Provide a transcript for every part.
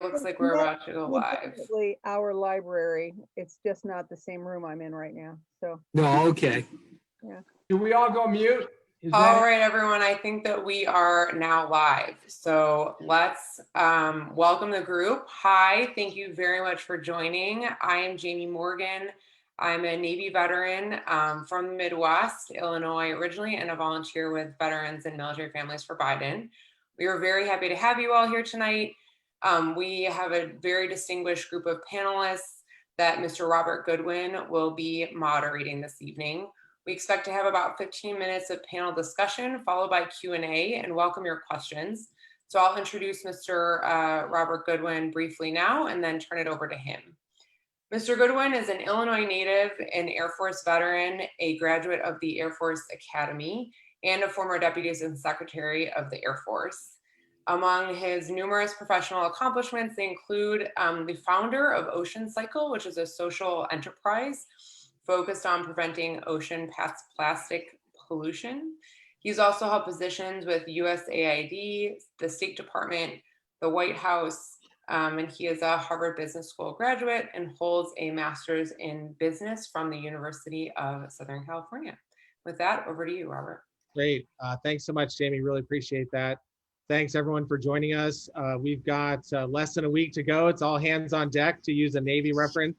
Looks like we're about to go live. Legitimately our library. It's just not the same room I'm in right now. So No, okay. yeah. Do we all go mute? All right, everyone, I think that we are now live. So let's welcome the group. Hi, thank you very much for joining. I am Jamie Morgan. I'm a Navy veteran from the Midwest, Illinois originally, and a volunteer with Veterans and Military Families for Biden. We are very happy to have you all here tonight. We have a very distinguished group of panelists that Mr. Robert Goodwin will be moderating this evening. We expect to have about 15 minutes of panel discussion followed by Q&A and welcome your questions. So I'll introduce Mr. Robert Goodwin briefly now and then turn it over to him. Mr. Goodwin is an Illinois native and Air Force veteran, a graduate of the Air Force Academy, and a former Deputy Assistant Secretary of the Air Force. Among his numerous professional accomplishments, they include the founder of Ocean Cycle, which is a social enterprise focused on preventing ocean plastic pollution. He's also held positions with USAID, the State Department, the White House, and he is a Harvard Business School graduate and holds a master's in business from the University of Southern California. With that, over to you, Robert. Great. Thanks so much, Jamie. Really appreciate that. Thanks everyone for joining us. We've got less than a week to go. It's all hands on deck, to use a Navy reference.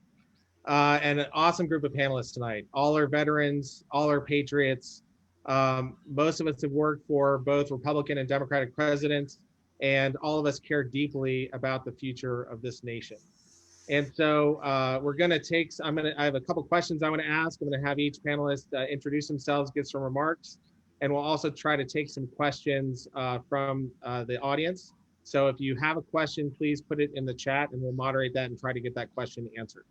And an awesome group of panelists tonight. All our veterans, all our patriots. Most of us have worked for both Republican and Democratic presidents, and all of us care deeply about the future of this nation. And so we're gonna take, I have a couple questions I wanna ask. I'm gonna have each panelist introduce themselves, give some remarks, and we'll also try to take some questions from the audience. So if you have a question, please put it in the chat and we'll moderate that and try to get that question answered.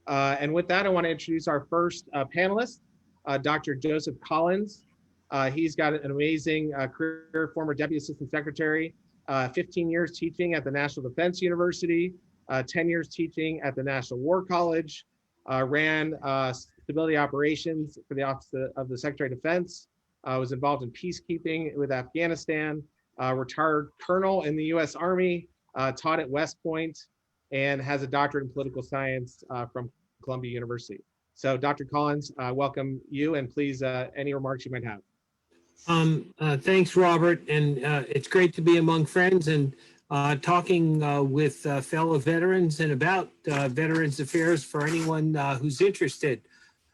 And with that, I want to introduce our first panelist, Dr. Joseph Collins. He's got an amazing career, former Deputy Assistant Secretary, 15 years teaching at the National Defense University, 10 years teaching at the National War College, ran stability operations for the Office of the Secretary of Defense, was involved in peacekeeping with Afghanistan, retired colonel in the US Army, taught at West Point, and has a doctorate in political science from Columbia University. So Dr. Collins, welcome you, and please, any remarks you might have. Thanks, Robert, and it's great to be among friends and talking with fellow veterans and about Veterans Affairs for anyone who's interested.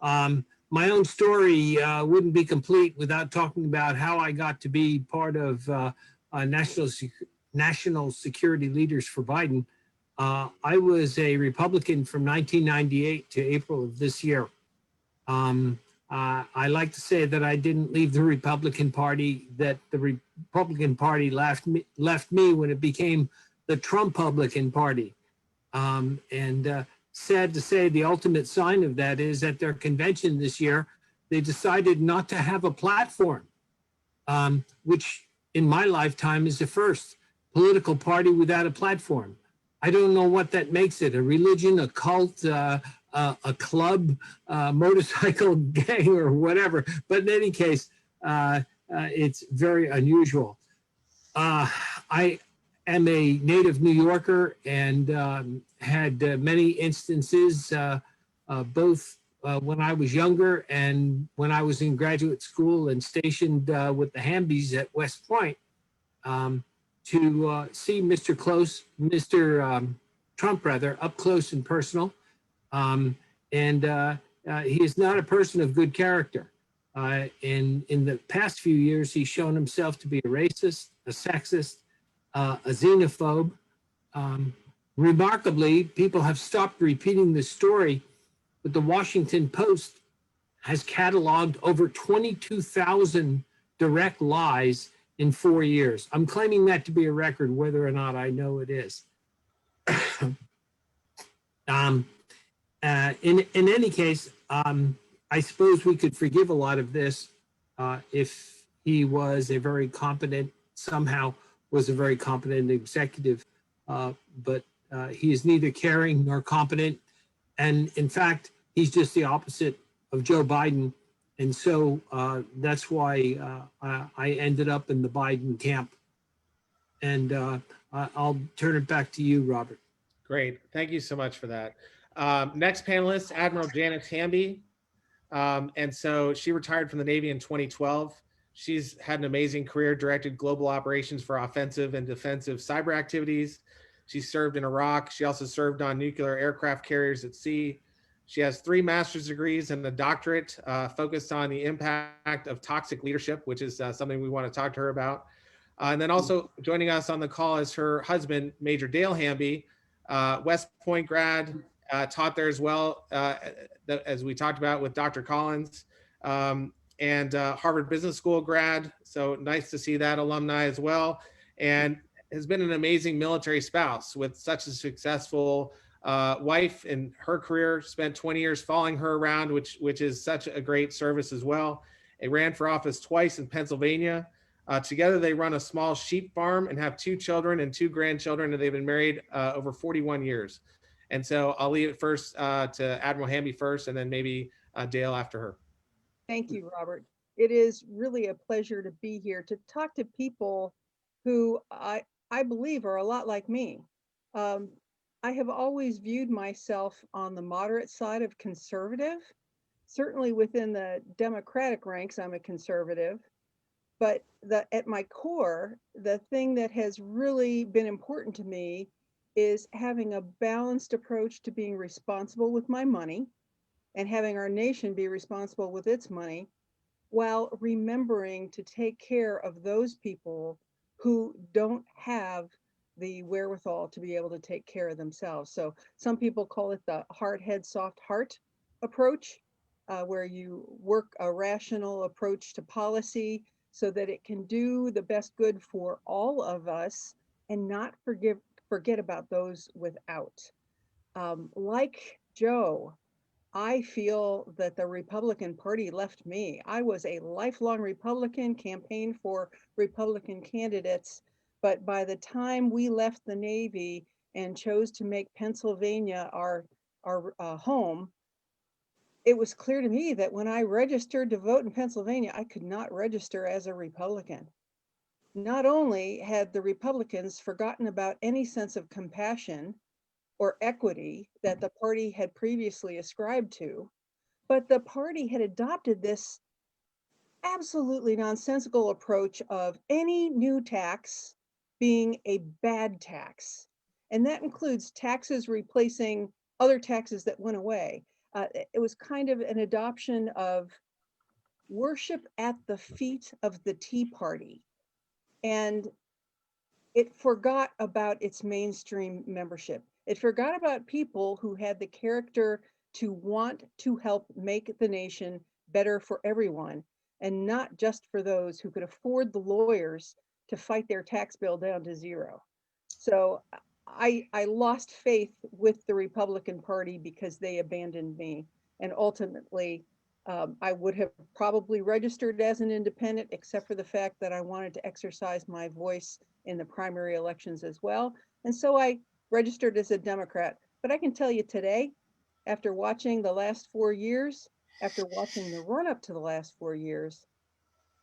My own story wouldn't be complete without talking about how I got to be part of National Security Leaders for Biden. I was a Republican from 1998 to April of this year. I like to say that I didn't leave the Republican Party, that the Republican Party left me when it became the Trump-publican Party. Sad to say, the ultimate sign of that is at their convention this year, they decided not to have a platform, which in my lifetime is the first political party without a platform. I don't know what that makes it, a religion, a cult, a club, motorcycle gang, or whatever. But in any case, it's very unusual. I am a native New Yorker and had many instances, both when I was younger and when I was in graduate school and stationed with the Hambys at West Point, to see Mr. Trump rather, up close and personal. He is not a person of good character. In the past few years, he's shown himself to be a racist, a sexist, a xenophobe. Remarkably, people have stopped repeating this story, but the Washington Post has cataloged over 22,000 direct lies in 4 years. I'm claiming that to be a record, whether or not I know it is. In any case, I suppose we could forgive a lot of this if he was a very competent, somehow was a very competent executive, but he is neither caring nor competent. And in fact, he's just the opposite of Joe Biden. And so that's why I ended up in the Biden camp. And I'll turn it back to you, Robert. Great. Thank you so much for that. Next panelist, Admiral Janice Hamby. And so she retired from the Navy in 2012. She's had an amazing career, directed global operations for offensive and defensive cyber activities. She served in Iraq. She also served on nuclear aircraft carriers at sea. She has 3 master's degrees and a doctorate focused on the impact of toxic leadership, which is something we want to talk to her about. And then also joining us on the call is her husband, Major Dale Hamby, West Point grad, taught there as well, as we talked about with Dr. Collins, and Harvard Business School grad. So nice to see that alumni as well. And has been an amazing military spouse with such a successful wife in her career, spent 20 years following her around, which is such a great service as well. They ran for office twice in Pennsylvania. Together, they run a small sheep farm and have 2 children and 2 grandchildren, and they've been married over 41 years. And so I'll leave it first to Admiral Hamby first, and then maybe Dale after her. Thank you, Robert. It is really a pleasure to be here to talk to people who I believe are a lot like me. I have always viewed myself on the moderate side of conservative. Certainly within the Democratic ranks, I'm a conservative. But at my core, the thing that has really been important to me is having a balanced approach to being responsible with my money and having our nation be responsible with its money, while remembering to take care of those people who don't have the wherewithal to be able to take care of themselves. So some people call it the hard head, soft heart approach, where you work a rational approach to policy so that it can do the best good for all of us and not forget about those without. Like Joe, I feel that the Republican Party left me. I was a lifelong Republican, campaigned for Republican candidates, but by the time we left the Navy and chose to make Pennsylvania our home, it was clear to me that when I registered to vote in Pennsylvania, I could not register as a Republican. Not only had the Republicans forgotten about any sense of compassion or equity that the party had previously ascribed to, but the party had adopted this absolutely nonsensical approach of any new tax being a bad tax. And that includes taxes replacing other taxes that went away. It was kind of an adoption of worship at the feet of the Tea Party. And it forgot about its mainstream membership. It forgot about people who had the character to want to help make the nation better for everyone, and not just for those who could afford the lawyers to fight their tax bill down to 0. So I lost faith with the Republican Party because they abandoned me. And ultimately, I would have probably registered as an independent, except for the fact that I wanted to exercise my voice in the primary elections as well. And so I registered as a Democrat. But I can tell you today, after watching the last 4 years, after watching the run up to the last 4 years,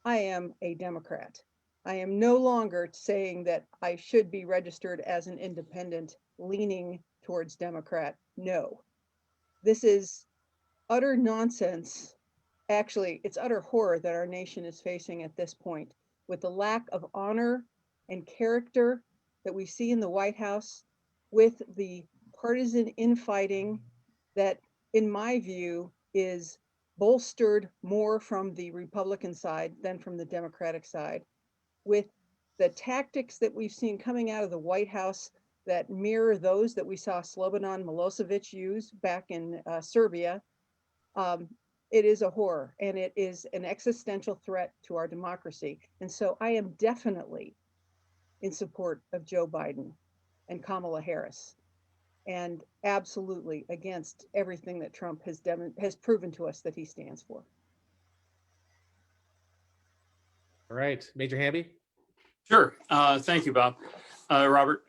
I am a Democrat. I am no longer saying that I should be registered as an independent leaning towards Democrat. No, this is utter nonsense. Actually, it's utter horror that our nation is facing at this point, with the lack of honor and character that we see in the White House, with the partisan infighting that, in my view, is bolstered more from the Republican side than from the Democratic side, with the tactics that we've seen coming out of the White House that mirror those that we saw Slobodan Milosevic use back in Serbia. It is a horror, and it is an existential threat to our democracy. And so I am definitely in support of Joe Biden and Kamala Harris, and absolutely against everything that Trump has proven to us that he stands for. All right, Major Hamby. Sure. Thank you, Bob. Robert,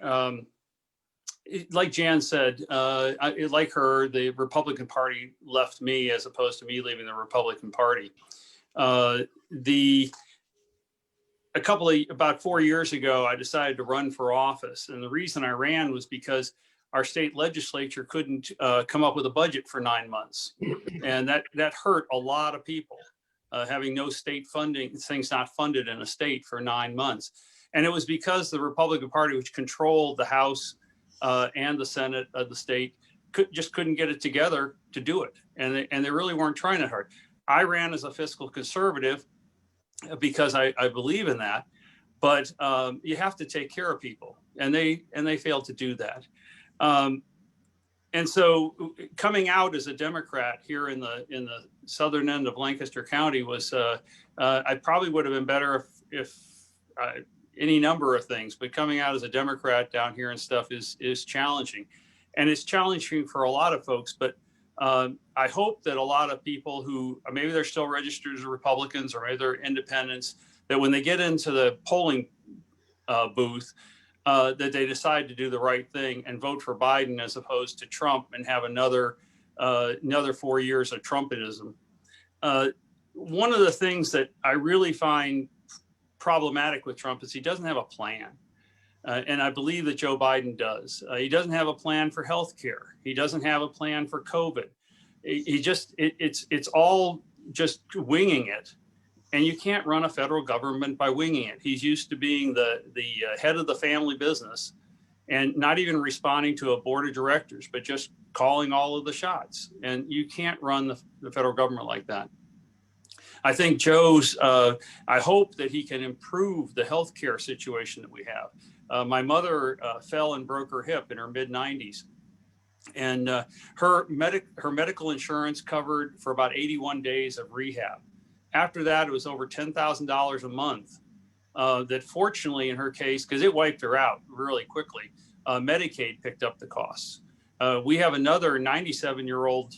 like Jan said, like her, the Republican Party left me as opposed to me leaving the Republican Party. About 4 years ago, I decided to run for office. And the reason I ran was because our state legislature couldn't come up with a budget for 9 months. And that hurt a lot of people, having no state funding, things not funded in a state for 9 months. And it was because the Republican Party, which controlled the House and the Senate of the state, just couldn't get it together to do it. And they really weren't trying that hard. I ran as a fiscal conservative because I believe in that. But you have to take care of people, and they failed to do that. And so coming out as a Democrat here in the southern end of Lancaster County was, I probably would have been better if any number of things, but coming out as a Democrat down here and stuff is challenging. And it's challenging for a lot of folks, but I hope that a lot of people who maybe they're still registered as Republicans or maybe they're independents, that when they get into the polling booth, that they decide to do the right thing and vote for Biden as opposed to Trump and have another 4 years of Trumpism. One of the things that I really find problematic with Trump is he doesn't have a plan. And I believe that Joe Biden does. He doesn't have a plan for healthcare. He doesn't have a plan for COVID. It's all just winging it. And you can't run a federal government by winging it. He's used to being the head of the family business and not even responding to a board of directors, but just calling all of the shots. And you can't run the federal government like that. I think Joe's, I hope that he can improve the healthcare situation that we have. My mother fell and broke her hip in her mid-90s. And her medical insurance covered for about 81 days of rehab. After that, it was over $10,000 a month that fortunately in her case, because it wiped her out really quickly, Medicaid picked up the costs. We have another 97-year-old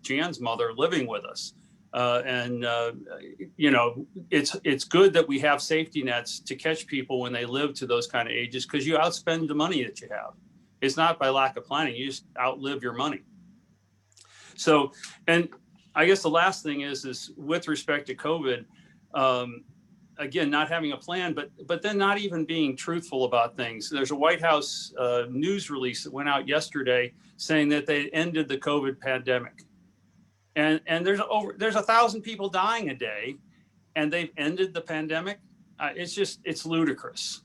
Jan's mother living with us. You know, it's good that we have safety nets to catch people when they live to those kind of ages, because you outspend the money that you have. It's not by lack of planning, you just outlive your money. So, and I guess the last thing is with respect to COVID, again, not having a plan, but then not even being truthful about things. There's a White House news release that went out yesterday saying that they ended the COVID pandemic. And there's 1,000 people dying a day, and they've ended the pandemic. It's ludicrous.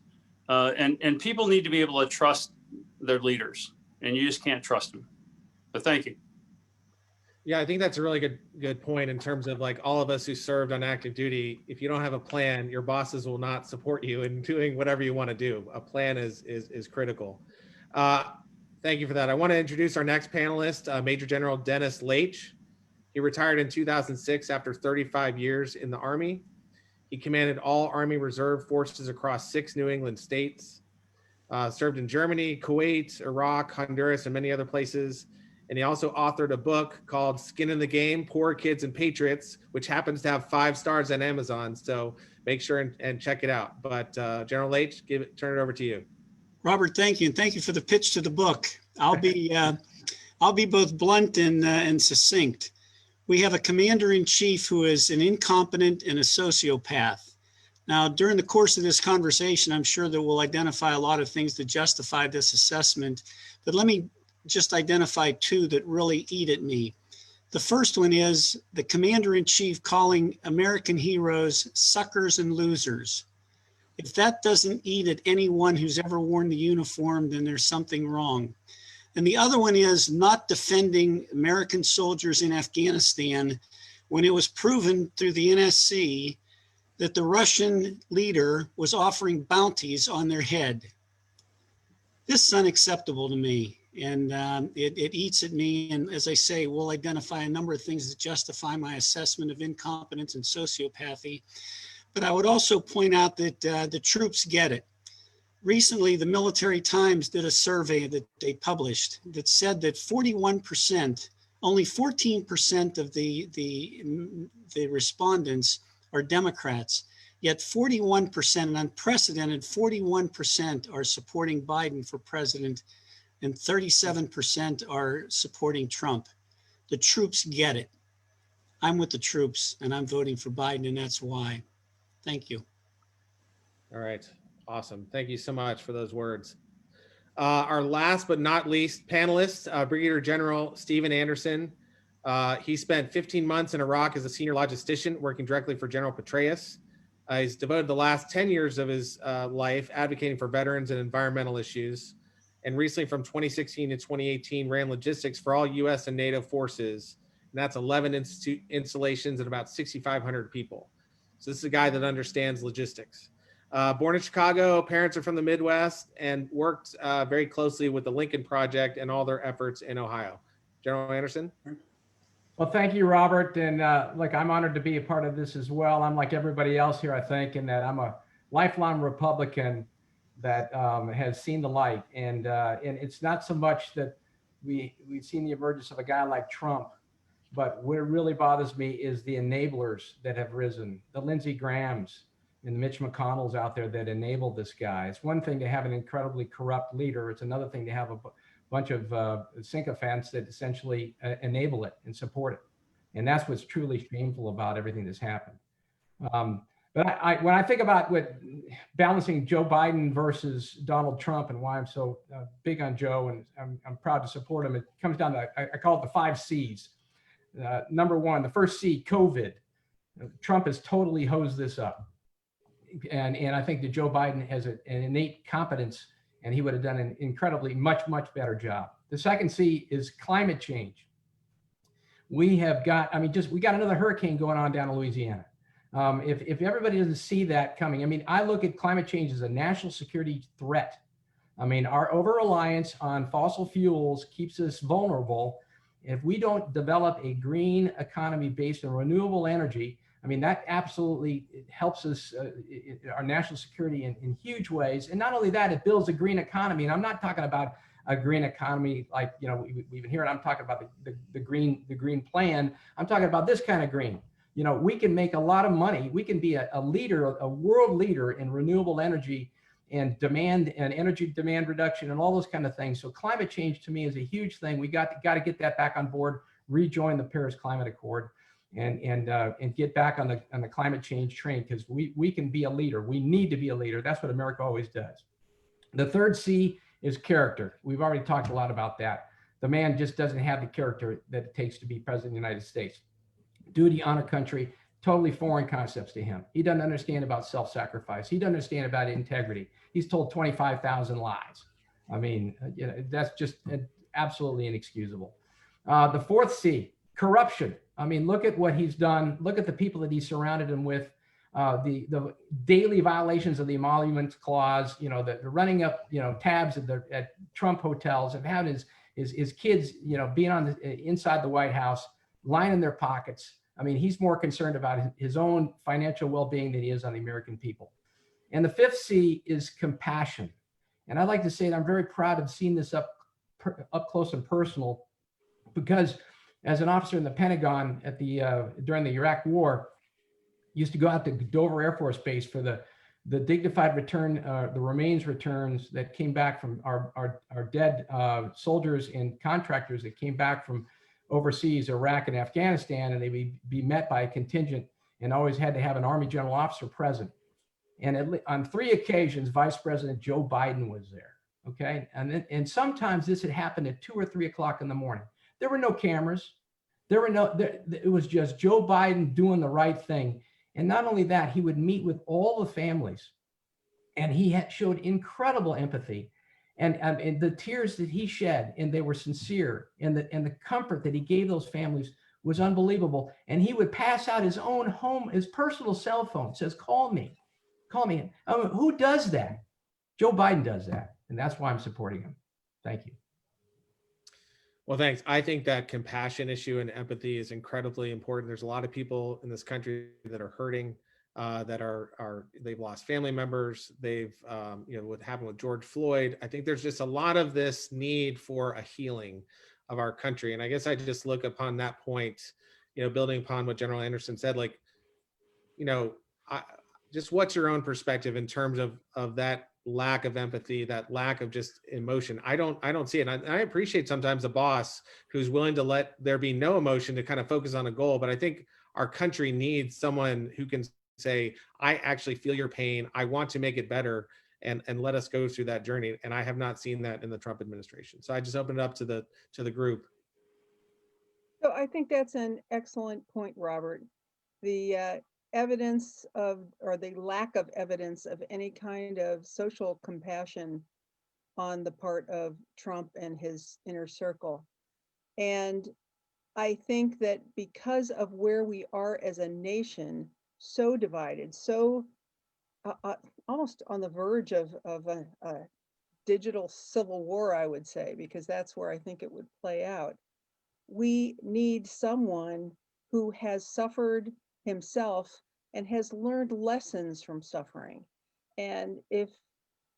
And people need to be able to trust their leaders, and you just can't trust them. But thank you. Yeah, I think that's a really good point in terms of like all of us who served on active duty. If you don't have a plan, your bosses will not support you in doing whatever you want to do. A plan is critical. Thank you for that. I want to introduce our next panelist, Major General Dennis Laich. He retired in 2006 after 35 years in the Army. He commanded all Army Reserve forces across 6 New England states, served in Germany, Kuwait, Iraq, Honduras, and many other places. And he also authored a book called Skin in the Game, Poor Kids and Patriots, which happens to have 5 stars on Amazon. So make sure and check it out. But General Laich, turn it over to you. Robert, thank you. And thank you for the pitch to the book. I'll be both blunt and succinct. We have a commander-in-chief who is an incompetent and a sociopath. Now, during the course of this conversation, I'm sure that we'll identify a lot of things that justify this assessment, but let me just identify 2 that really eat at me. The first one is the commander-in-chief calling American heroes suckers and losers. If that doesn't eat at anyone who's ever worn the uniform, then there's something wrong. And the other one is not defending American soldiers in Afghanistan when it was proven through the NSC that the Russian leader was offering bounties on their head. This is unacceptable to me, and it eats at me. And as I say, we'll identify a number of things that justify my assessment of incompetence and sociopathy. But I would also point out that the troops get it. Recently, the Military Times did a survey that they published that said that 41%, only 14% of the respondents are Democrats, yet 41%, an unprecedented 41% are supporting Biden for president, and 37% are supporting Trump. The troops get it. I'm with the troops, and I'm voting for Biden, and that's why. Thank you. All right. Awesome. Thank you so much for those words. Our last but not least panelist, Brigadier General Stephen Anderson. He spent 15 months in Iraq as a senior logistician working directly for General Petraeus. He's devoted the last 10 years of his life advocating for veterans and environmental issues. And recently from 2016 to 2018 ran logistics for all US and NATO forces. And that's 11 installations and about 6,500 people. So this is a guy that understands logistics. Born in Chicago, parents are from the Midwest, and worked very closely with the Lincoln Project and all their efforts in Ohio. General Anderson. Well, thank you, Robert. And look, I'm honored to be a part of this as well. I'm like everybody else here, I think, in that I'm a lifelong Republican that has seen the light. And it's not so much that we've seen the emergence of a guy like Trump, but what really bothers me is the enablers that have risen, the Lindsey Grahams and the Mitch McConnells out there that enable this guy. It's one thing to have an incredibly corrupt leader. It's another thing to have a bunch of sycophants that essentially enable it and support it. And that's what's truly shameful about everything that's happened. But when I think about balancing Joe Biden versus Donald Trump and why I'm so big on Joe and I'm proud to support him, it comes down to, I call it the 5 C's. Number one, the first C, COVID. Trump has totally hosed this up. And I think that Joe Biden has an innate competence, and he would have done an incredibly much better job. The second C is climate change. We have got, we got another hurricane going on down in Louisiana. If everybody doesn't see that coming, I look at climate change as a national security threat. Our over-reliance on fossil fuels keeps us vulnerable. If we don't develop a green economy based on renewable energy, that absolutely helps us, our national security in huge ways. And not only that, it builds a green economy. And I'm not talking about a green economy like, we've been hearing, I'm talking about the green plan. I'm talking about this kind of green. We can make a lot of money. We can be a leader, a world leader in renewable energy and demand and energy demand reduction and all those kind of things. So climate change to me is a huge thing. We got to get that back on board, rejoin the Paris Climate Accord. And get back on the climate change train, because we can be a leader. We need to be a leader. That's what America always does. The third C is character. We've already talked a lot about that. The man just doesn't have the character that it takes to be president of the United States. Duty, honor, country, totally foreign concepts to him. He doesn't understand about self-sacrifice. He doesn't understand about integrity. He's told 25,000 lies. That's just absolutely inexcusable. The fourth C, corruption. Look at what he's done. Look at the people that he surrounded him with. The daily violations of the emoluments clause. The running up tabs at Trump hotels, and having his kids being on inside the White House, lining their pockets. He's more concerned about his own financial well-being than he is on the American people. And the fifth C is compassion. And I'd like to say that I'm very proud of seeing this up close and personal, because as an officer in the Pentagon during the Iraq War, used to go out to Dover Air Force Base for the dignified return, the remains returns that came back from our dead soldiers and contractors that came back from overseas, Iraq and Afghanistan, and they'd be met by a contingent, and always had to have an Army general officer present. And on 3 occasions, Vice President Joe Biden was there. Okay, and sometimes this had happened at 2 or 3 o'clock in the morning. There were no cameras. It was just Joe Biden doing the right thing. And not only that, he would meet with all the families, and he showed incredible empathy, and the tears that he shed, and they were sincere, and the comfort that he gave those families was unbelievable. And he would pass out his own his personal cell phone, says, call me. Who does that? Joe Biden does that. And that's why I'm supporting him. Thank you. Well, thanks. I think that compassion issue and empathy is incredibly important. There's a lot of people in this country that are hurting, they've lost family members. They've, what happened with George Floyd. I think there's just a lot of this need for a healing of our country. And I guess I just look upon that point, building upon what General Anderson said, just what's your own perspective in terms of that lack of empathy, that lack of just emotion? I don't see it. And I appreciate sometimes a boss who's willing to let there be no emotion to kind of focus on a goal. But I think our country needs someone who can say, I actually feel your pain. I want to make it better. and let us go through that journey. And I have not seen that in the Trump administration. So I just opened it up to the group. So I think that's an excellent point, Robert. The evidence of, or the lack of evidence of any kind of social compassion on the part of Trump and his inner circle. And I think that because of where we are as a nation, so divided, so almost on the verge of a digital civil war, I would say, because that's where I think it would play out. We need someone who has suffered himself and has learned lessons from suffering. And if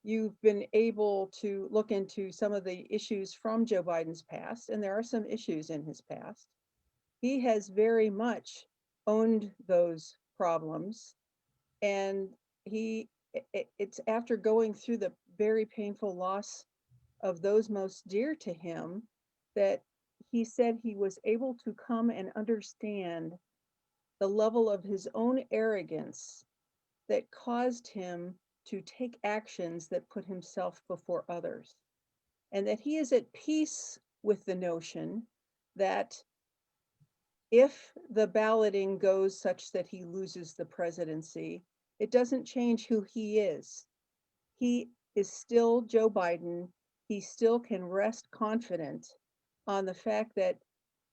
you've been able to look into some of the issues from Joe Biden's past, and there are some issues in his past, he has very much owned those problems. And it's after going through the very painful loss of those most dear to him that he said he was able to come and understand the level of his own arrogance that caused him to take actions that put himself before others. And that he is at peace with the notion that if the balloting goes such that he loses the presidency, it doesn't change who he is. He is still Joe Biden. He still can rest confident on the fact that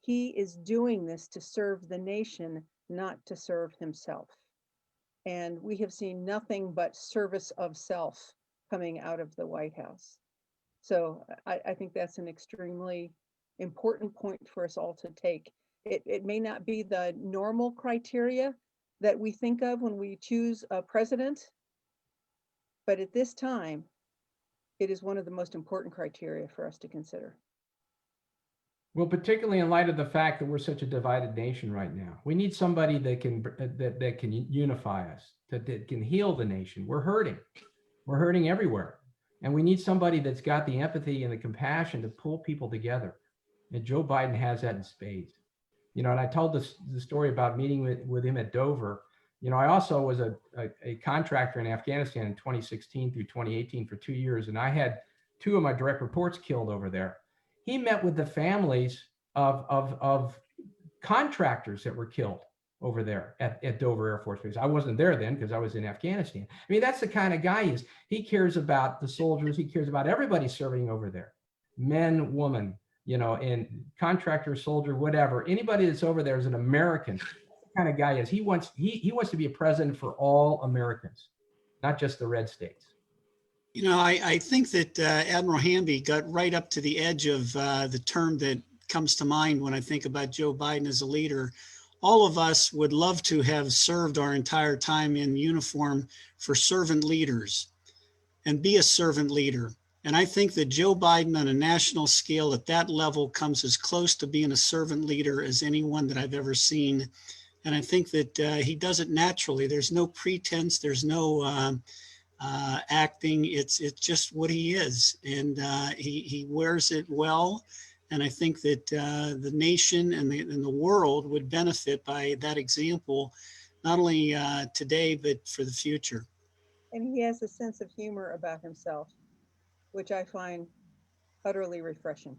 he is doing this to serve the nation, not to serve himself. And we have seen nothing but service of self coming out of the White House. So I think that's an extremely important point for us all to take. It may not be the normal criteria that we think of when we choose a president, but at this time, it is one of the most important criteria for us to consider. Well, particularly in light of the fact that we're such a divided nation right now, we need somebody that can unify us, that can heal the nation. We're hurting everywhere, and we need somebody that's got the empathy and the compassion to pull people together. And Joe Biden has that in spades. You know, and I told the story about meeting with him at Dover. You know, I also was a contractor in Afghanistan in 2016 through 2018 for 2 years, and I had 2 of my direct reports killed over there. He met with the families of contractors that were killed over there at Dover Air Force Base. I wasn't there then because I was in Afghanistan. I mean, that's the kind of guy he is. He cares about the soldiers. He cares about everybody serving over there, men, women, you know, and contractor, soldier, whatever. Anybody that's over there is an American. That's the kind of guy he is. He wants to be a president for all Americans, not just the red states. You know, I think that Admiral Hamby got right up to the edge of the term that comes to mind when I think about Joe Biden as a leader. All of us would love to have served our entire time in uniform for servant leaders and be a servant leader. And I think that Joe Biden on a national scale at that level comes as close to being a servant leader as anyone that I've ever seen. And I think that he does it naturally. There's no pretense. There's no acting. It's just what he is, and he wears it well. And I think that the nation and the world would benefit by that example, not only today but for the future. And he has a sense of humor about himself, which I find utterly refreshing.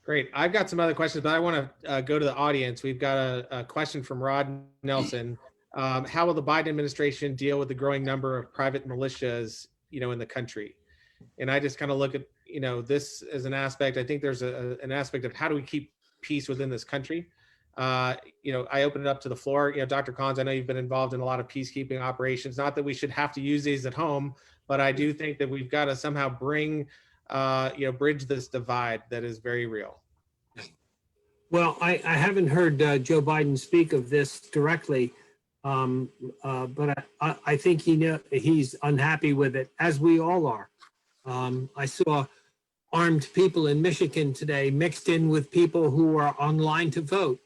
Great. I've got some other questions, but I want to go to the audience. We've got a question from Rod Nelson. How will the Biden administration deal with the growing number of private militias, you know, in the country? And I just kind of look at, you know, this as an aspect. I think there's an aspect of how do we keep peace within this country? You know, I open it up to the floor. You know, Dr. Collins, I know you've been involved in a lot of peacekeeping operations. Not that we should have to use these at home, but I do think that we've got to somehow bring, you know, bridge this divide that is very real. Well, I haven't heard Joe Biden speak of this directly, but I think he's unhappy with it, as we all are. I saw armed people in Michigan today mixed in with people who are online to vote.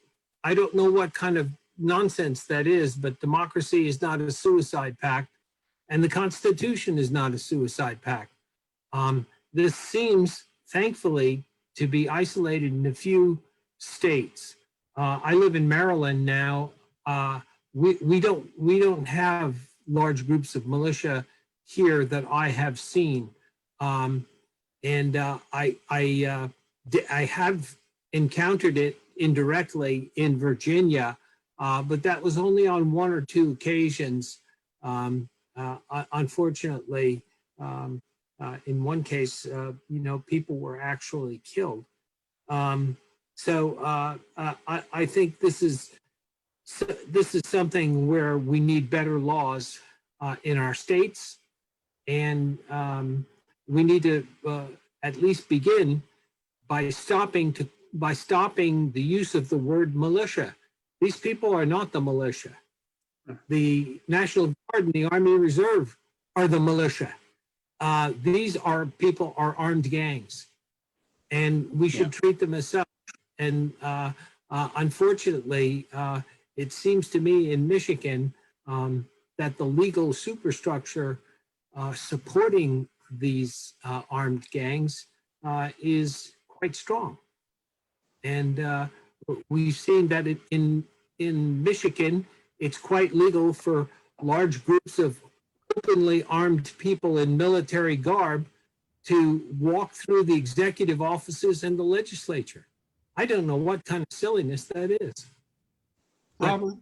I don't know what kind of nonsense that is, but democracy is not a suicide pact, and the Constitution is not a suicide pact. This seems, thankfully, to be isolated in a few states. I live in Maryland now. We don't have large groups of militia here that I have seen. And I have encountered it indirectly in Virginia, but that was only on one or two occasions. Unfortunately, in one case, people were actually killed. I think this is something where we need better laws in our states, and we need to at least begin by stopping the use of the word militia. These people are not the militia. The National Guard and the Army Reserve are the militia. These are people are armed gangs, and we should treat them as such. And unfortunately, it seems to me in Michigan that the legal superstructure supporting these armed gangs is quite strong. And we've seen that in Michigan, it's quite legal for large groups of openly armed people in military garb to walk through the executive offices and the legislature. I don't know what kind of silliness that is. Robert?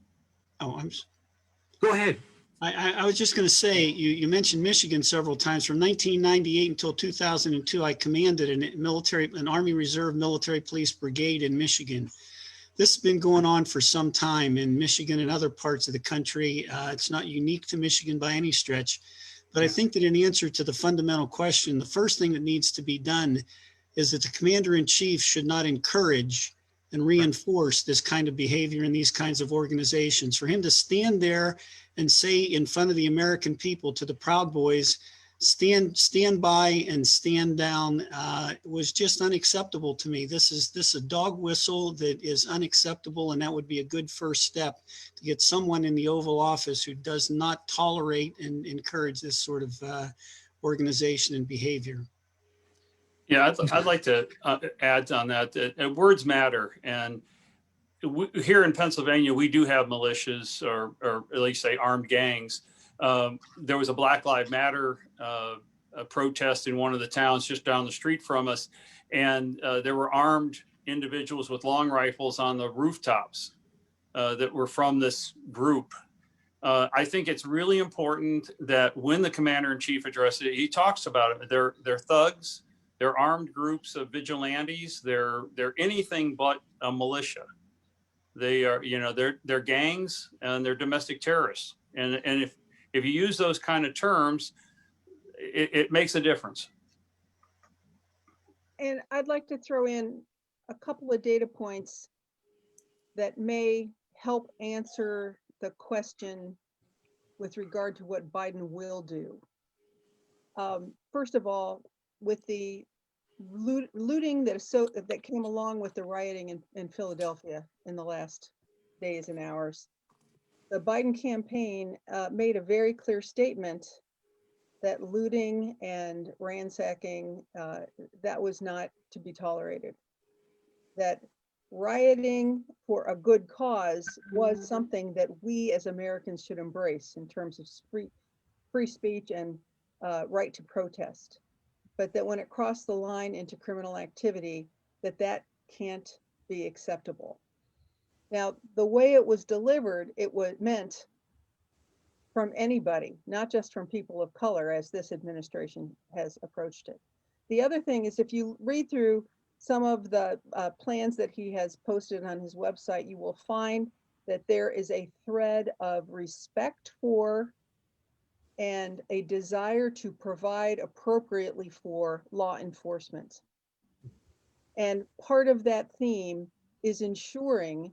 Go ahead. I was just going to say, you mentioned Michigan several times. From 1998 until 2002, I commanded an Army Reserve military police brigade in Michigan. This has been going on for some time in Michigan and other parts of the country. It's not unique to Michigan by any stretch, but I think that in answer to the fundamental question, the first thing that needs to be done is that the commander-in-chief should not encourage and reinforce this kind of behavior in these kinds of organizations. For him to stand there and say in front of the American people to the Proud Boys, stand by and stand down, was just unacceptable to me. This is a dog whistle that is unacceptable, and that would be a good first step to get someone in the Oval Office who does not tolerate and encourage this sort of organization and behavior. Yeah, I'd like to add on that, words matter. And here in Pennsylvania, we do have militias, or at least say armed gangs. There was a Black Lives Matter a protest in one of the towns just down the street from us. And there were armed individuals with long rifles on the rooftops that were from this group. I think it's really important that when the commander-in-chief addresses it, he talks about it. They're thugs. They're armed groups of vigilantes. They're anything but a militia. They are, they're gangs and they're domestic terrorists. And if you use those kind of terms, it makes a difference. And I'd like to throw in a couple of data points that may help answer the question with regard to what Biden will do. First of all, with the looting that came along with the rioting in Philadelphia in the last days and hours, the Biden campaign made a very clear statement that looting and ransacking, that was not to be tolerated. That rioting for a good cause was something that we as Americans should embrace in terms of free speech and right to protest. But that when it crossed the line into criminal activity, that can't be acceptable. Now, the way it was delivered, it was meant from anybody, not just from people of color, as this administration has approached it. The other thing is, if you read through some of the plans that he has posted on his website, you will find that there is a thread of respect for and a desire to provide appropriately for law enforcement. And part of that theme is ensuring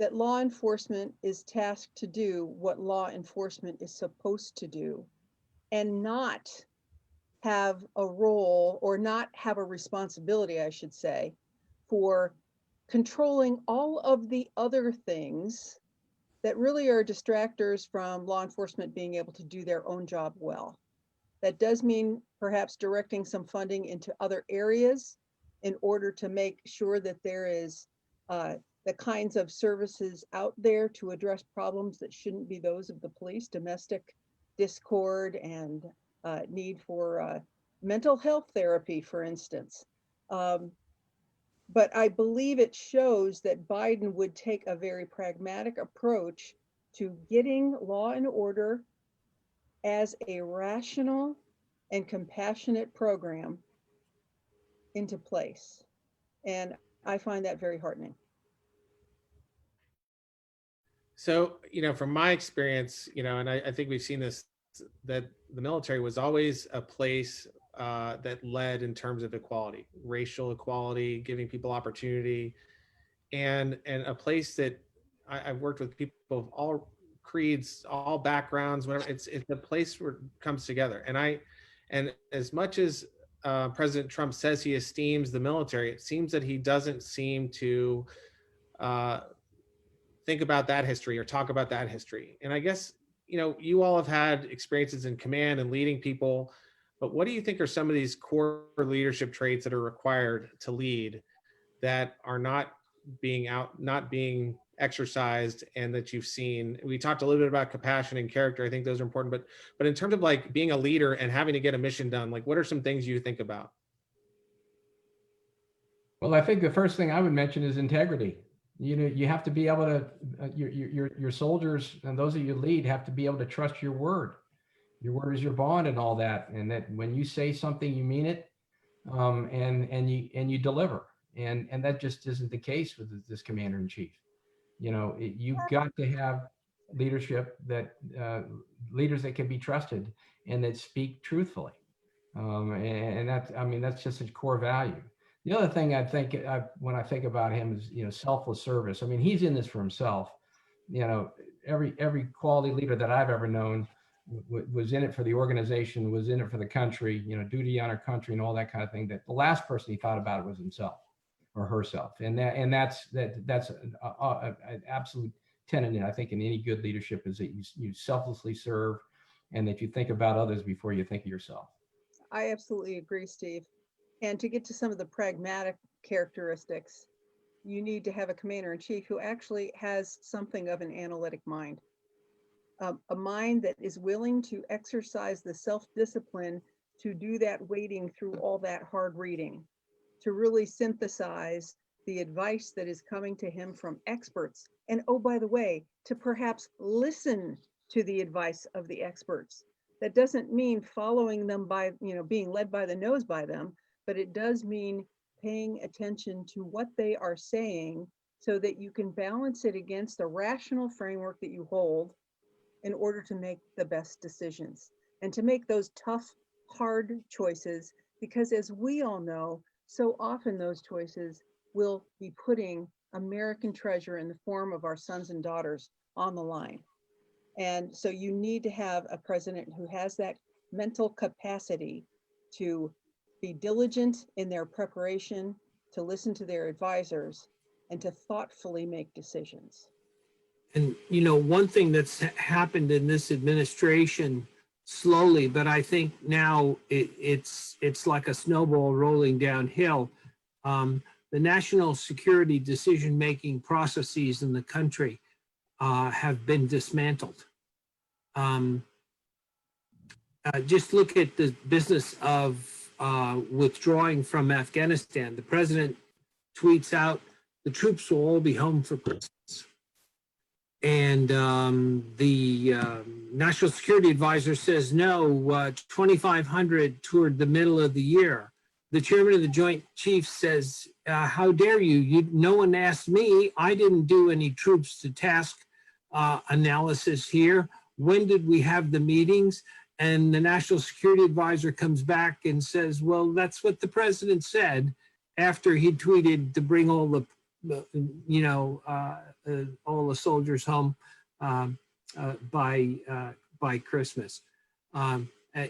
that law enforcement is tasked to do what law enforcement is supposed to do, and not have a role, or not have a responsibility, I should say, for controlling all of the other things that really are distractors from law enforcement being able to do their own job well. That does mean perhaps directing some funding into other areas in order to make sure that there is the kinds of services out there to address problems that shouldn't be those of the police, domestic discord and need for mental health therapy, for instance. But I believe it shows that Biden would take a very pragmatic approach to getting law and order as a rational and compassionate program into place. And I find that very heartening. So, from my experience, and I think we've seen this, that the military was always a place that led in terms of equality, racial equality, giving people opportunity, and a place that I've worked with people of all creeds, all backgrounds, whatever. It's a place where it comes together. And as much as President Trump says he esteems the military, it seems that he doesn't seem to think about that history or talk about that history. And I guess, you all have had experiences in command and leading people, but what do you think are some of these core leadership traits that are required to lead that are not being exercised, and that you've seen? We talked a little bit about compassion and character. I think those are important, but in terms of like being a leader and having to get a mission done, like what are some things you think about? Well, I think the first thing I would mention is integrity. You have to be able to, your soldiers and those that you lead have to be able to trust your word. Your word is your bond and all that. And that when you say something, you mean it, and you deliver. And that just isn't the case with this commander in chief. You've got to have leadership leaders that can be trusted and that speak truthfully. And that's just a core value. The other thing I think when I think about him is, selfless service. I mean, he's in this for himself. Every quality leader that I've ever known was in it for the organization, was in it for the country, duty on our country and all that kind of thing. That the last person he thought about was himself or herself. And that's an absolute tenet, I think, in any good leadership, is that you selflessly serve and that you think about others before you think of yourself. I absolutely agree, Steve. And to get to some of the pragmatic characteristics, you need to have a commander-in-chief who actually has something of an analytic mind, a mind that is willing to exercise the self-discipline to do that wading through all that hard reading, to really synthesize the advice that is coming to him from experts. And oh, by the way, to perhaps listen to the advice of the experts. That doesn't mean following them by, being led by the nose by them, but it does mean paying attention to what they are saying so that you can balance it against a rational framework that you hold in order to make the best decisions and to make those tough, hard choices. Because as we all know, so often those choices will be putting American treasure in the form of our sons and daughters on the line. And so you need to have a president who has that mental capacity to be diligent in their preparation, to listen to their advisors, and to thoughtfully make decisions. And, one thing that's happened in this administration slowly, but I think now it's like a snowball rolling downhill. The national security decision-making processes in the country have been dismantled. Just look at the business of withdrawing from Afghanistan. The president tweets out, the troops will all be home for Christmas. And the National Security Advisor says, no, 2,500 toward the middle of the year. The chairman of the Joint Chiefs says, how dare you? No one asked me. I didn't do any troops to task analysis here. When did we have the meetings? And the National Security Advisor comes back and says, well, that's what the president said after he tweeted to bring all the, all the soldiers home by Christmas.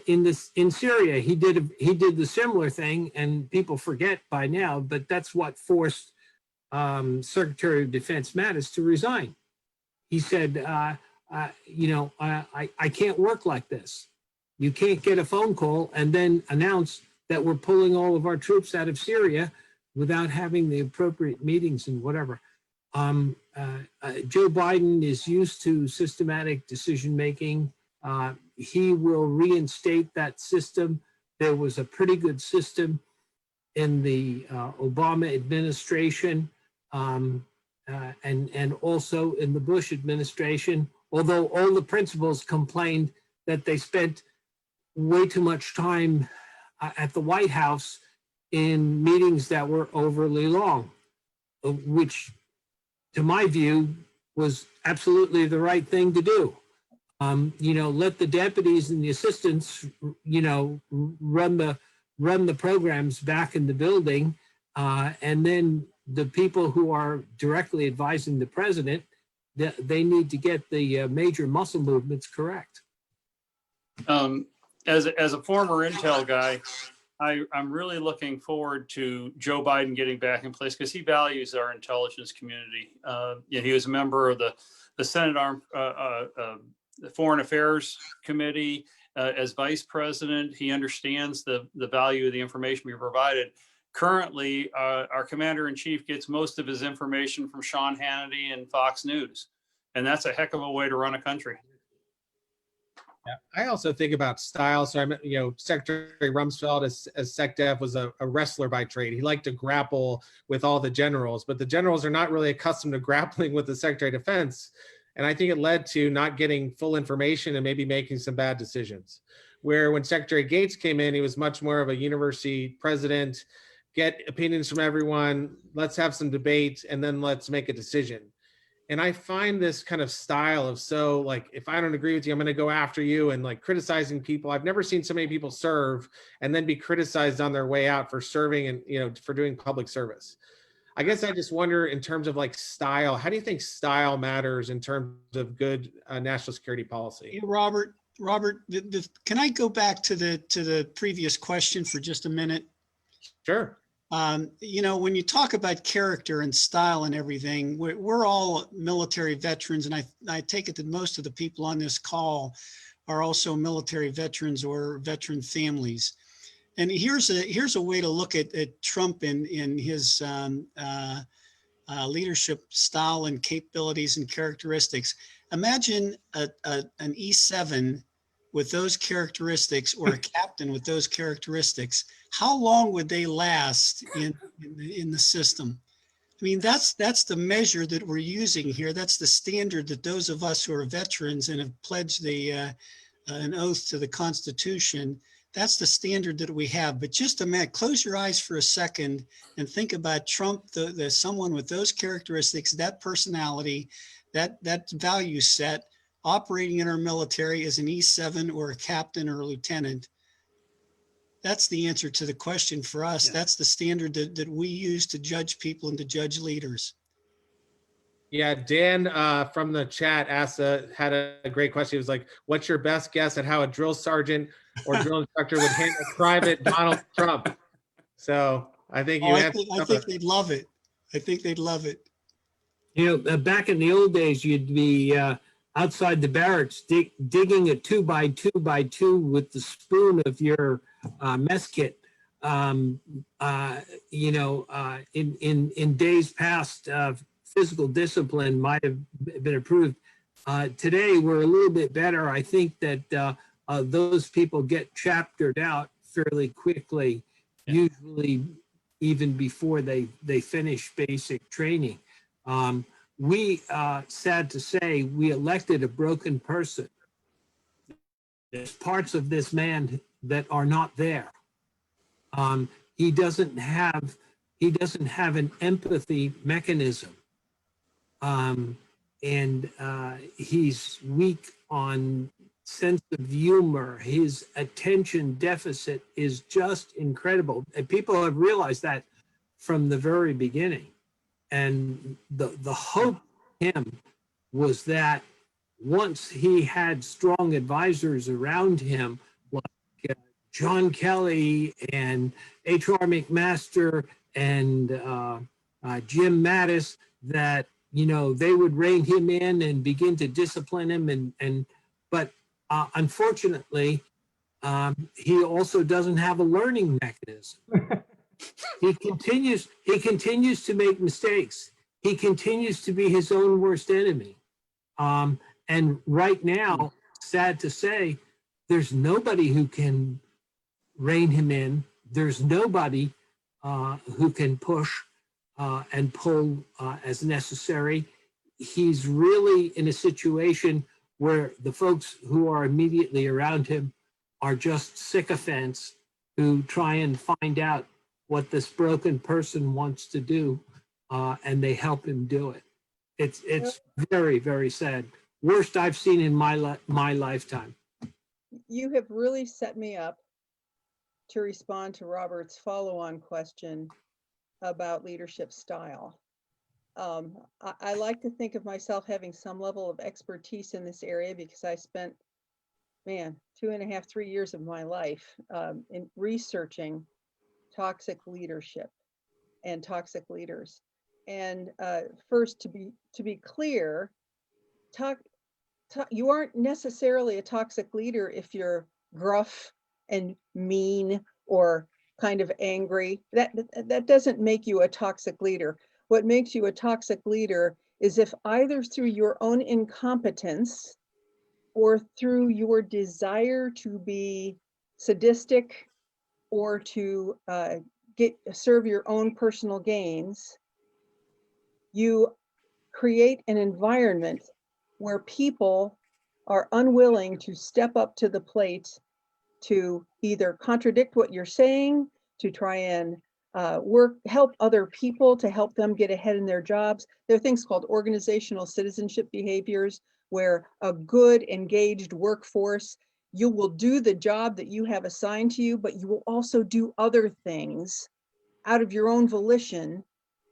In Syria, he did the similar thing, and people forget by now, but that's what forced Secretary of Defense Mattis to resign. He said, I can't work like this. You can't get a phone call and then announce that we're pulling all of our troops out of Syria without having the appropriate meetings and whatever. Joe Biden is used to systematic decision-making. he will reinstate that system. There was a pretty good system in the Obama administration and also in the Bush administration, although all the principals complained that they spent way too much time at the White House in meetings that were overly long, which to my view was absolutely the right thing to do. Let the deputies and the assistants, run the programs back in the building, and then the people who are directly advising the president, they need to get the major muscle movements correct. As a former Intel guy, I'm really looking forward to Joe Biden getting back in place because he values our intelligence community. He was a member of the Senate the Foreign Affairs Committee as vice president. He understands the value of the information we provided. Currently, our commander in chief gets most of his information from Sean Hannity and Fox News, and that's a heck of a way to run a country. Yeah, I also think about style. So Secretary Rumsfeld as SecDef was a wrestler by trade. He liked to grapple with all the generals, but the generals are not really accustomed to grappling with the Secretary of Defense. And I think it led to not getting full information and maybe making some bad decisions. Where when Secretary Gates came in, he was much more of a university president, get opinions from everyone, let's have some debate, and then let's make a decision. And I find this kind of style of if I don't agree with you, I'm going to go after you, and criticizing people. I've never seen so many people serve and then be criticized on their way out for serving and, for doing public service. I guess I just wonder in terms of style, how do you think style matters in terms of good national security policy? Yeah, Robert, can I go back to the previous question for just a minute? Sure. When you talk about character and style and everything, we're all military veterans, and I take it that most of the people on this call are also military veterans or veteran families. And here's a way to look at Trump in his leadership style and capabilities and characteristics. Imagine an E7 with those characteristics, or a captain with those characteristics. How long would they last in the system? I mean, that's the measure that we're using here. That's the standard that those of us who are veterans and have pledged an oath to the Constitution, that's the standard that we have. But just imagine, close your eyes for a second and think about Trump, someone with those characteristics, that personality, that value set, operating in our military as an E7 or a captain or a lieutenant. That's the answer to the question for us. Yeah. That's the standard that we use to judge people and to judge leaders. Yeah, Dan from the chat had a great question. He was like, what's your best guess at how a drill sergeant or drill instructor would handle Private Donald Trump? So I think I think they'd love it. I think they'd love it. Back in the old days, you'd be outside the barracks digging a 2x2x2 with the spoon of your mess kit. In days past, physical discipline might have been approved. Today, we're a little bit better. I think that those people get chaptered out fairly quickly, usually even before they finish basic training. We, sad to say, we elected a broken person. There's parts of this man that are not there. He doesn't have an empathy mechanism. And he's weak on sense of humor. His attention deficit is just incredible. And people have realized that from the very beginning. And the hope for him was that once he had strong advisors around him, like John Kelly and H.R. McMaster and Jim Mattis, that they would rein him in and begin to discipline him. But unfortunately, he also doesn't have a learning mechanism. He continues to make mistakes. He continues to be his own worst enemy. And right now, sad to say, there's nobody who can rein him in. There's nobody who can push and pull as necessary. He's really in a situation where the folks who are immediately around him are just sycophants who try and find out what this broken person wants to do, and they help him do it. It's very, very sad. Worst I've seen in my lifetime. You have really set me up to respond to Robert's follow-on question about leadership style. I like to think of myself having some level of expertise in this area because I spent, 2.5, 3 years of my life in researching toxic leadership and toxic leaders. And first, to be clear, you aren't necessarily a toxic leader if you're gruff and mean or kind of angry. That doesn't make you a toxic leader. What makes you a toxic leader is if either through your own incompetence or through your desire to be sadistic or to serve your own personal gains, you create an environment where people are unwilling to step up to the plate to either contradict what you're saying, to try and help other people, to help them get ahead in their jobs. There are things called organizational citizenship behaviors, where a good, engaged workforce, you will do the job that you have assigned to you, but you will also do other things out of your own volition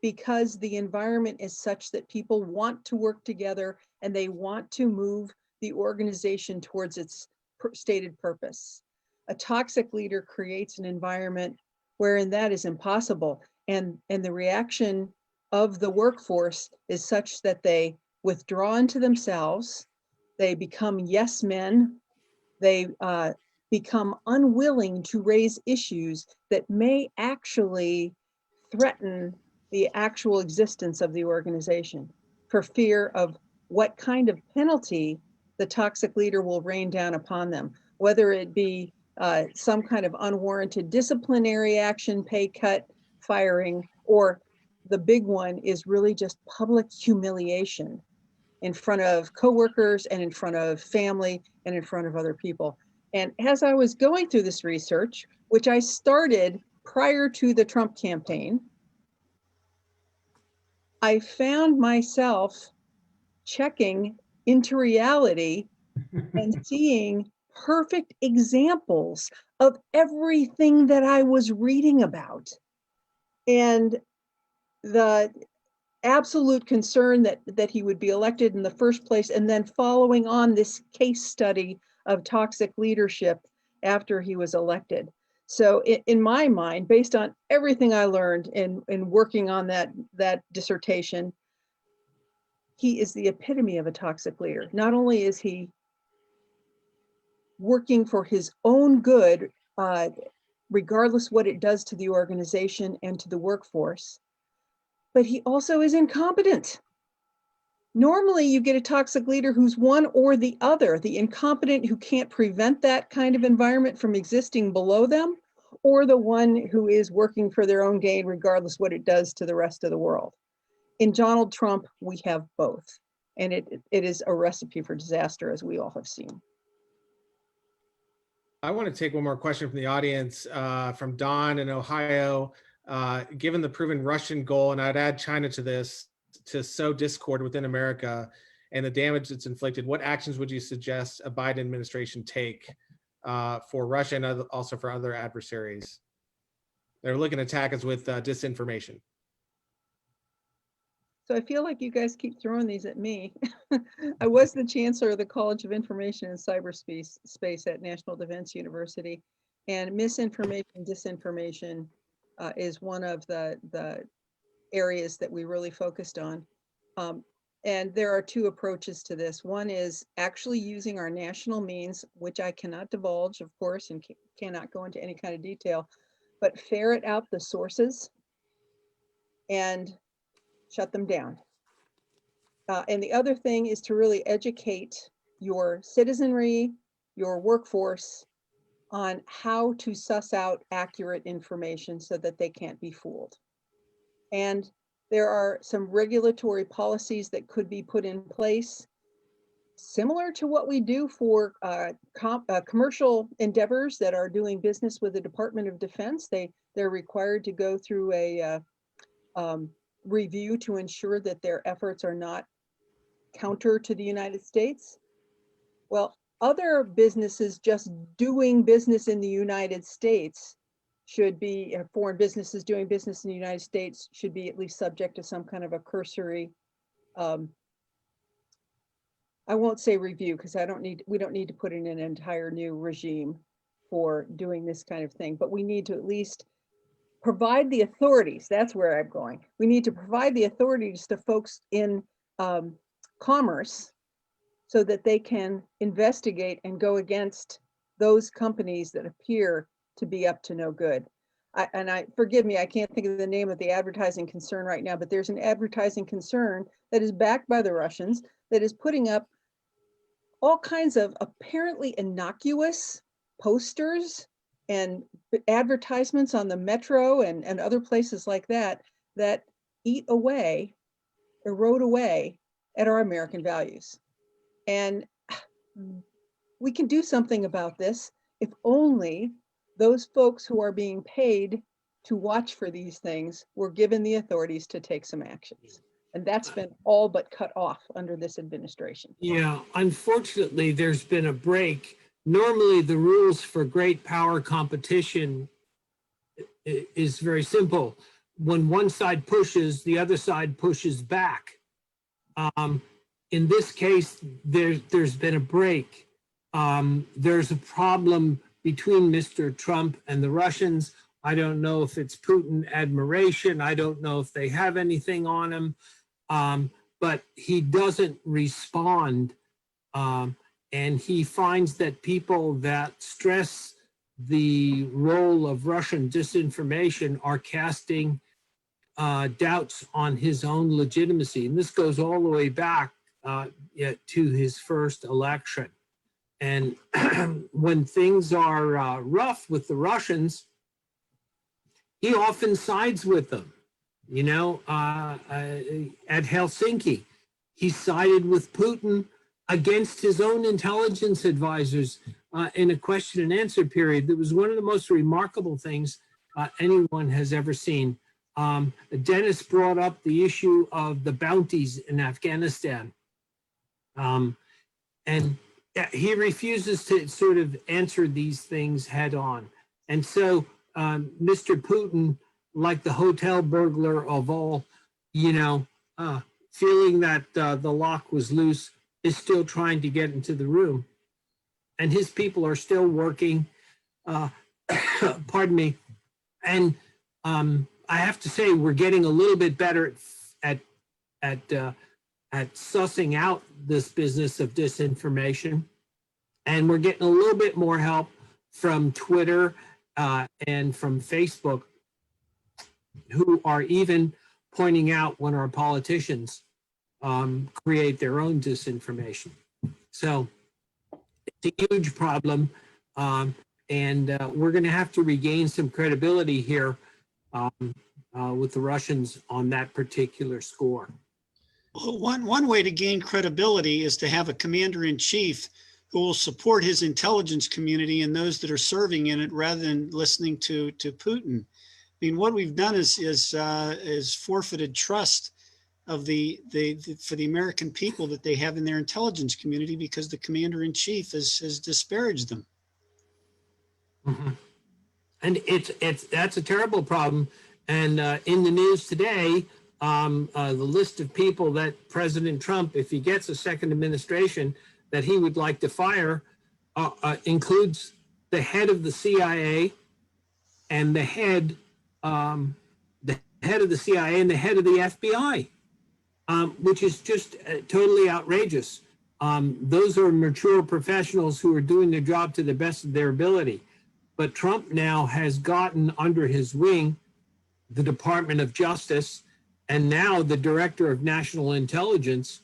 because the environment is such that people want to work together and they want to move the organization towards its stated purpose. A toxic leader creates an environment wherein that is impossible. And the reaction of the workforce is such that they withdraw into themselves, they become yes men, they become unwilling to raise issues that may actually threaten the actual existence of the organization for fear of what kind of penalty the toxic leader will rain down upon them, whether it be some kind of unwarranted disciplinary action, pay cut, firing, or the big one is really just public humiliation in front of coworkers and in front of family and in front of other people. And as I was going through this research, which I started prior to the Trump campaign, I found myself checking into reality and seeing perfect examples of everything that I was reading about. And the absolute concern that he would be elected in the first place, and then following on this case study of toxic leadership after he was elected. So in my mind, based on everything I learned in working on that dissertation, he is the epitome of a toxic leader. Not only is he working for his own good, regardless what it does to the organization and to the workforce, but he also is incompetent. Normally, you get a toxic leader who's one or the other, the incompetent who can't prevent that kind of environment from existing below them, or the one who is working for their own gain, regardless what it does to the rest of the world. In Donald Trump, we have both. And it is a recipe for disaster, as we all have seen. I want to take one more question from the audience, from Don in Ohio. Given the proven Russian goal, and I'd add China to this, to sow discord within America and the damage it's inflicted, what actions would you suggest a Biden administration take for Russia and also for other adversaries? They're looking to attack us with disinformation. So I feel like you guys keep throwing these at me. I was the chancellor of the College of Information and Cyberspace at National Defense University, and misinformation, disinformation is one of the areas that we really focused on. And there are two approaches to this. One is actually using our national means, which I cannot divulge, of course, and cannot go into any kind of detail, but ferret out the sources and shut them down. And the other thing is to really educate your citizenry your workforce on how to suss out accurate information so that they can't be fooled. And there are some regulatory policies that could be put in place, similar to what we do for commercial endeavors that are doing business with the Department of Defense. They're required to go through a review to ensure that their efforts are not counter to the United States. Well, other businesses just doing business in the United States should be, foreign businesses doing business in the United States should be at least subject to some kind of a cursory, I won't say review, because we don't need to put in an entire new regime for doing this kind of thing, but we need to at least provide the authorities, that's where I'm going. We need to provide the authorities to folks in commerce so that they can investigate and go against those companies that appear to be up to no good. Forgive me, I can't think of the name of the advertising concern right now, but there's an advertising concern that is backed by the Russians that is putting up all kinds of apparently innocuous posters and advertisements on the metro and other places like that, that eat away, erode away at our American values. And we can do something about this if only those folks who are being paid to watch for these things were given the authorities to take some actions. And that's been all but cut off under this administration. Yeah, unfortunately, there's been a break. Normally, the rules for great power competition is very simple. When one side pushes, the other side pushes back. In this case, there's been a break. There's a problem between Mr. Trump and the Russians. I don't know if it's Putin admiration. I don't know if they have anything on him, but he doesn't respond. And he finds that people that stress the role of Russian disinformation are casting doubts on his own legitimacy. And this goes all the way back to his first election. And when things are rough with the Russians, he often sides with them. You know, at Helsinki, he sided with Putin against his own intelligence advisors in a question and answer period. That was one of the most remarkable things anyone has ever seen. Dennis brought up the issue of the bounties in Afghanistan. And he refuses to sort of answer these things head on. And so Mr. Putin, like the hotel burglar of all, you know, feeling that the lock was loose, is still trying to get into the room. And his people are still working, pardon me. And I have to say, we're getting a little bit better at sussing out this business of disinformation. And we're getting a little bit more help from Twitter and from Facebook, who are even pointing out when our politicians create their own disinformation. So it's a huge problem. And we're going to have to regain some credibility here with the Russians on that particular score. Well, one way to gain credibility is to have a commander-in-chief who will support his intelligence community and those that are serving in it, rather than listening to Putin. I mean, what we've done is forfeited trust of for the American people that they have in their intelligence community, because the commander-in-chief has disparaged them. Mm-hmm. And that's a terrible problem. And in the news today, the list of people that President Trump, if he gets a second administration, that he would like to fire includes the head of the CIA and the head of the CIA and the head of the FBI, which is just totally outrageous. Those are mature professionals who are doing their job to the best of their ability. But Trump now has gotten under his wing the Department of Justice, and now the Director of National Intelligence,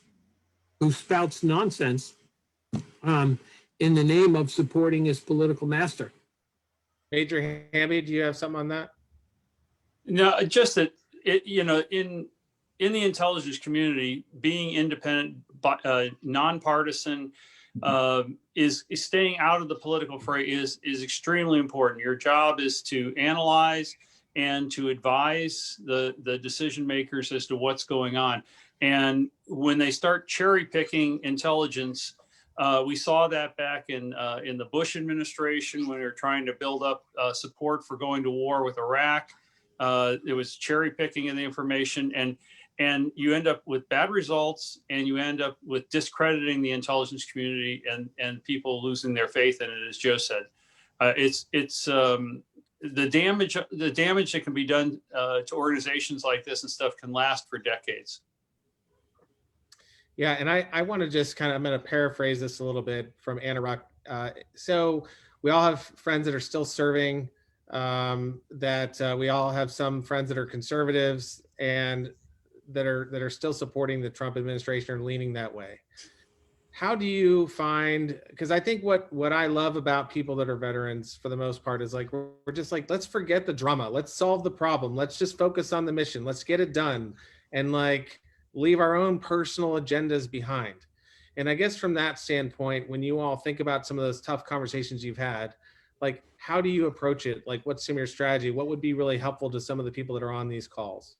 who spouts nonsense. in the name of supporting his political master. Major Hamby, do you have something on that? No, just that it, in the intelligence community, being independent, nonpartisan, is staying out of the political fray is extremely important. Your job is to analyze and to advise the decision makers as to what's going on. And when they start cherry picking intelligence, we saw that back in the Bush administration when they were trying to build up support for going to war with Iraq. It was cherry picking of the information, and you end up with bad results, and you end up with discrediting the intelligence community and people losing their faith in it, as Joe said. It's the damage that can be done to organizations like this and stuff can last for decades. Yeah, and I want to just kind of, I'm going to paraphrase this a little bit from Anna Rock. So we all have friends that are still serving, that we all have some friends that are conservatives and that are still supporting the Trump administration or leaning that way. How do you find, because I think what I love about people that are veterans for the most part is like, we're just like, let's forget the drama. Let's solve the problem. Let's just focus on the mission. Let's get it done. And like, leave our own personal agendas behind. And I guess from that standpoint, when you all think about some of those tough conversations you've had, like, how do you approach it? Like, what's some of your strategy? What would be really helpful to some of the people that are on these calls?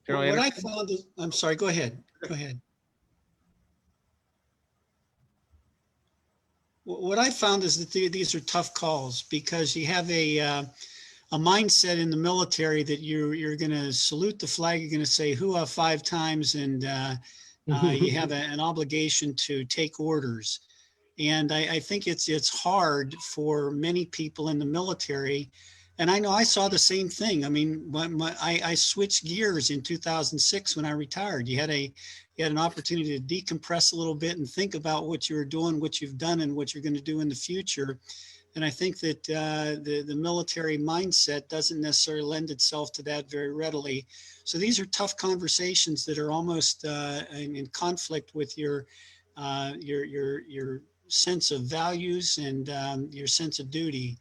Well, what I found is, I'm sorry, go ahead. Go ahead. What I found is that these are tough calls because you have a mindset in the military that you're going to salute the flag, you're going to say "hoo-ah" 5 times, and you have an obligation to take orders. And I think it's hard for many people in the military. And I know I saw the same thing. I mean, I switched gears in 2006 when I retired. You had an opportunity to decompress a little bit and think about what you were doing, what you've done, and what you're going to do in the future. And I think that the military mindset doesn't necessarily lend itself to that very readily. So these are tough conversations that are almost in conflict with your sense of values and your sense of duty.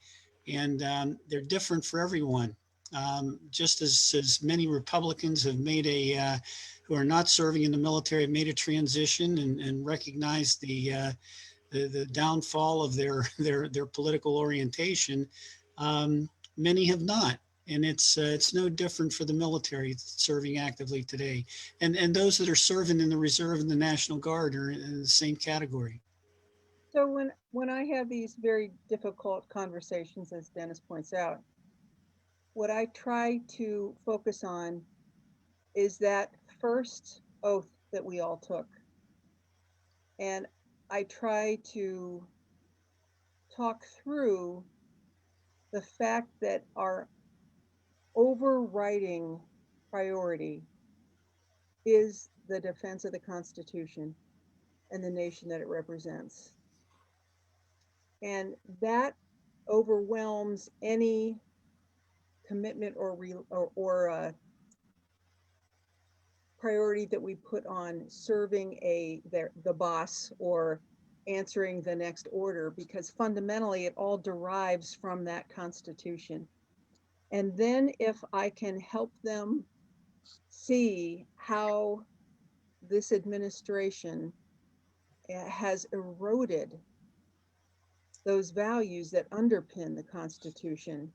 And they're different for everyone. Just as many Republicans have made who are not serving in the military, have made a transition and recognized the downfall of their political orientation. Many have not, and it's no different for the military serving actively today. And those that are serving in the reserve and the National Guard are in the same category. So when I have these very difficult conversations, as Dennis points out, what I try to focus on is that first oath that we all took. And I try to talk through the fact that our overriding priority is the defense of the Constitution and the nation that it represents. And that overwhelms any commitment or priority that we put on serving the boss or answering the next order, because fundamentally it all derives from that Constitution. And then if I can help them see how this administration has eroded those values that underpin the Constitution,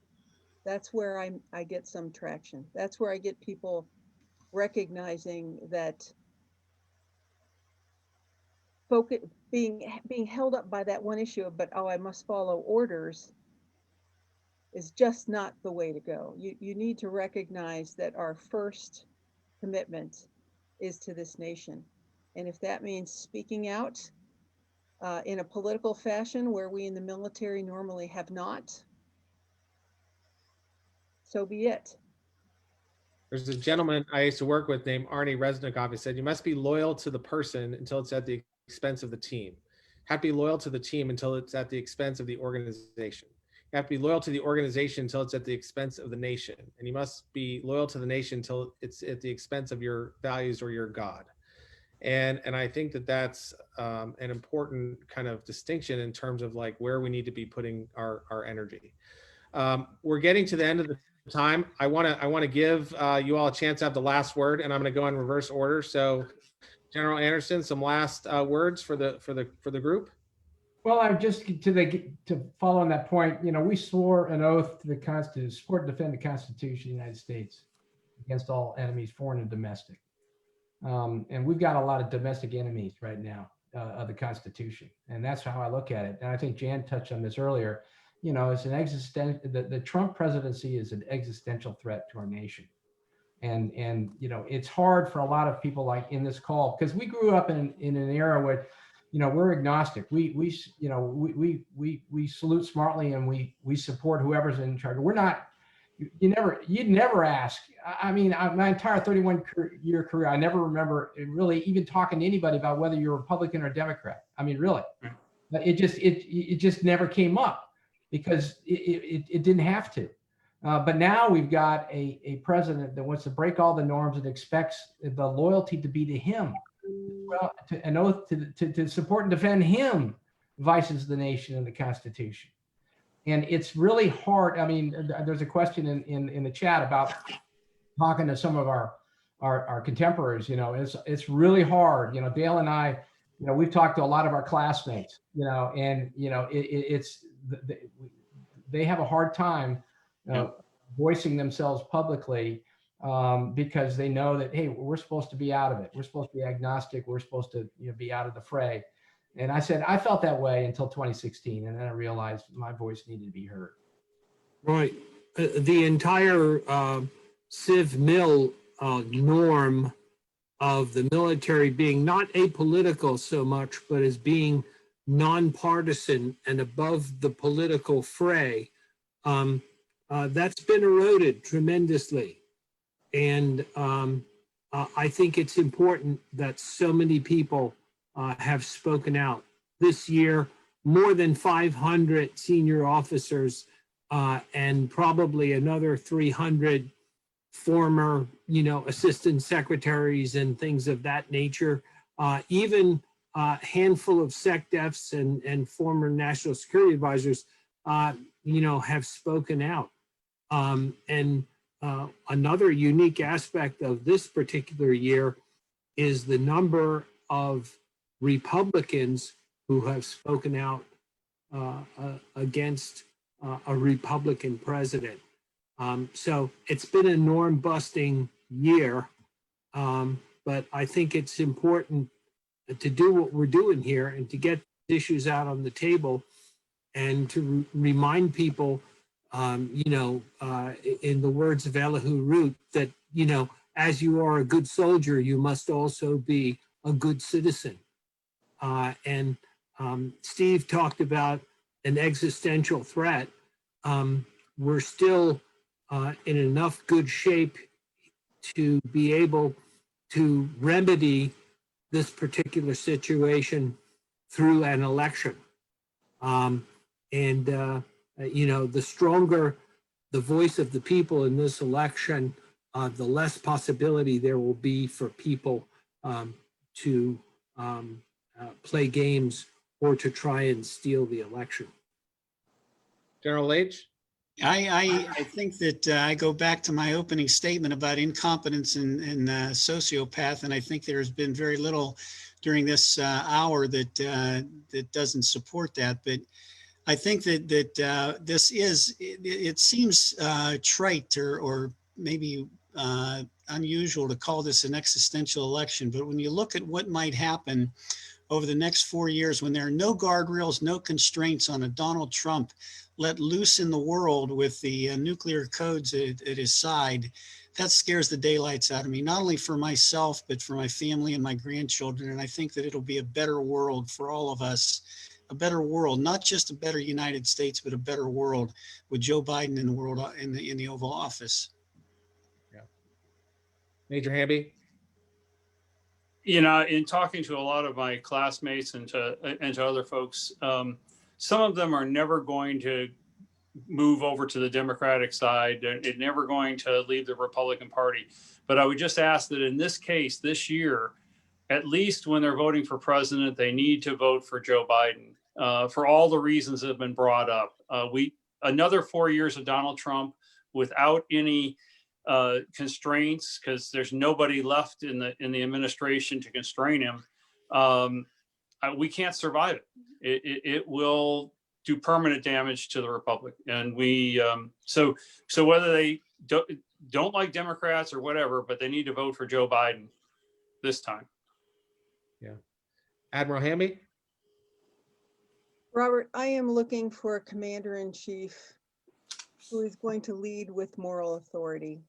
that's where I get some traction. That's where I get people recognizing that being held up by that one issue of, but I must follow orders, is just not the way to go. You need to recognize that our first commitment is to this nation. And if that means speaking out in a political fashion where we in the military normally have not, so be it. There's a gentleman I used to work with named Arnie Resnikov. He said, you must be loyal to the person until it's at the expense of the team. You have to be loyal to the team until it's at the expense of the organization. You have to be loyal to the organization until it's at the expense of the nation. And you must be loyal to the nation until it's at the expense of your values or your God. And I think that that's an important kind of distinction in terms of like where we need to be putting our energy. We're getting to the end of the time. I want to give you all a chance to have the last word, and I'm going to go in reverse order. So, General Anderson, some last words for the group. Well, I'm just to follow on that point. You know, we swore an oath to the Constitution, support and defend the Constitution of the United States against all enemies, foreign and domestic. And we've got a lot of domestic enemies right now of the Constitution, and that's how I look at it. And I think Jan touched on this earlier. You know, it's an the Trump presidency is an existential threat to our nation. And you know, it's hard for a lot of people like in this call, because we grew up in an era where, you know, we're agnostic. We salute smartly, and we support whoever's in charge. We're not. You'd never ask. I mean, my entire 31-year career, I never remember really even talking to anybody about whether you're Republican or Democrat. I mean, really, it just never came up because it didn't have to. But now we've got a president that wants to break all the norms and expects the loyalty to be to him. Well, an oath to support and defend him vices the nation and the Constitution. And it's really hard. I mean, there's a question in the chat about talking to some of our contemporaries. You know, it's really hard. You know, Dale and I, you know, we've talked to a lot of our classmates. You know, and you know, they have a hard time voicing themselves publicly because they know that, hey, we're supposed to be out of it. We're supposed to be agnostic. We're supposed to, you know, be out of the fray. And I said, I felt that way until 2016. And then I realized my voice needed to be heard. Right. The entire civ mil norm of the military being not apolitical so much, but as being nonpartisan and above the political fray, that's been eroded tremendously. And I think it's important that so many people have spoken out. This year, more than 500 senior officers and probably another 300 former, you know, assistant secretaries and things of that nature. Even a handful of SecDefs and former national security advisors, you know, have spoken out. And another unique aspect of this particular year is the number of Republicans who have spoken out against a Republican president. So it's been a norm-busting year, but I think it's important to do what we're doing here and to get issues out on the table and to remind people, you know, in the words of Elihu Root, that, you know, as you are a good soldier, you must also be a good citizen. And Steve talked about an existential threat. We're still in enough good shape to be able to remedy this particular situation through an election. You know, the stronger the voice of the people in this election, the less possibility there will be for people to play games or to try and steal the election. General Laich? I think that I go back to my opening statement about incompetence and sociopath, and I think there has been very little during this hour that doesn't support that. But I think that this is, it seems trite or maybe unusual to call this an existential election. But when you look at what might happen over the next 4 years, when there are no guardrails, no constraints on a Donald Trump let loose in the world with the nuclear codes at his side, that scares the daylights out of me, not only for myself, but for my family and my grandchildren. And I think that it'll be a better world for all of us, a better world, not just a better United States, but a better world with Joe Biden in the world in the Oval Office. Yeah. Major Hamby? You know, in talking to a lot of my classmates and to other folks, some of them are never going to move over to the Democratic side. They're never going to leave the Republican Party. But I would just ask that in this case, this year, at least when they're voting for president, they need to vote for Joe Biden for all the reasons that have been brought up. Another 4 years of Donald Trump without any constraints, because there's nobody left in the administration to constrain him. We can't survive it. It will do permanent damage to the republic. And we so whether they don't like Democrats or whatever, but they need to vote for Joe Biden this time. Yeah. Admiral Hamby? Robert, I am looking for a commander-in-chief who is going to lead with moral authority,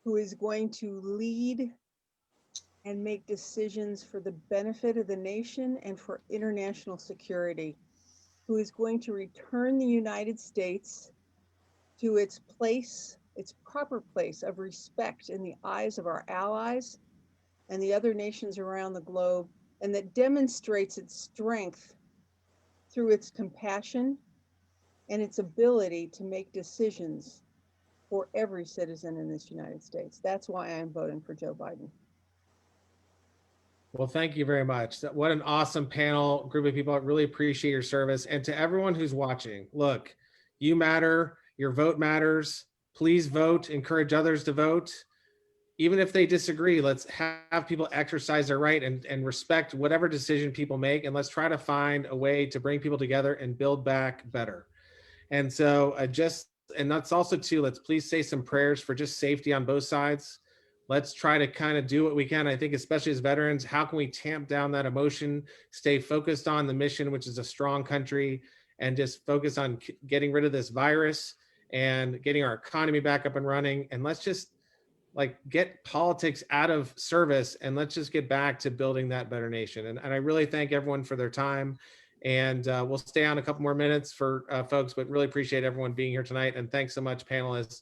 who is going to lead and make decisions for the benefit of the nation and for international security, who is going to return the United States to its place, its proper place of respect in the eyes of our allies and the other nations around the globe, and that demonstrates its strength through its compassion and its ability to make decisions for every citizen in this United States. That's why I'm voting for Joe Biden. Well, thank you very much. What an awesome panel, group of people. I really appreciate your service. And to everyone who's watching, look, you matter, your vote matters. Please vote, encourage others to vote. Even if they disagree, let's have people exercise their right and respect whatever decision people make. And let's try to find a way to bring people together and build back better. And so and that's also too, let's please say some prayers for just safety on both sides. Let's try to kind of do what we can. I think especially as veterans, how can we tamp down that emotion, stay focused on the mission, which is a strong country, and just focus on getting rid of this virus and getting our economy back up and running. And let's just get politics out of service, and let's just get back to building that better nation. And I really thank everyone for their time. And we'll stay on a couple more minutes for folks, but really appreciate everyone being here tonight. And thanks so much, panelists,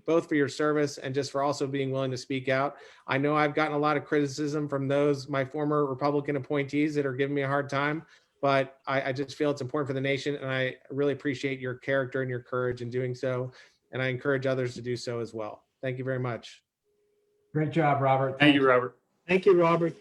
both for your service and just for also being willing to speak out. I know I've gotten a lot of criticism from my former Republican appointees that are giving me a hard time, but I just feel it's important for the nation. And I really appreciate your character and your courage in doing so. And I encourage others to do so as well. Thank you very much. Great job, Robert. Thank you, Robert. Thank you, Robert.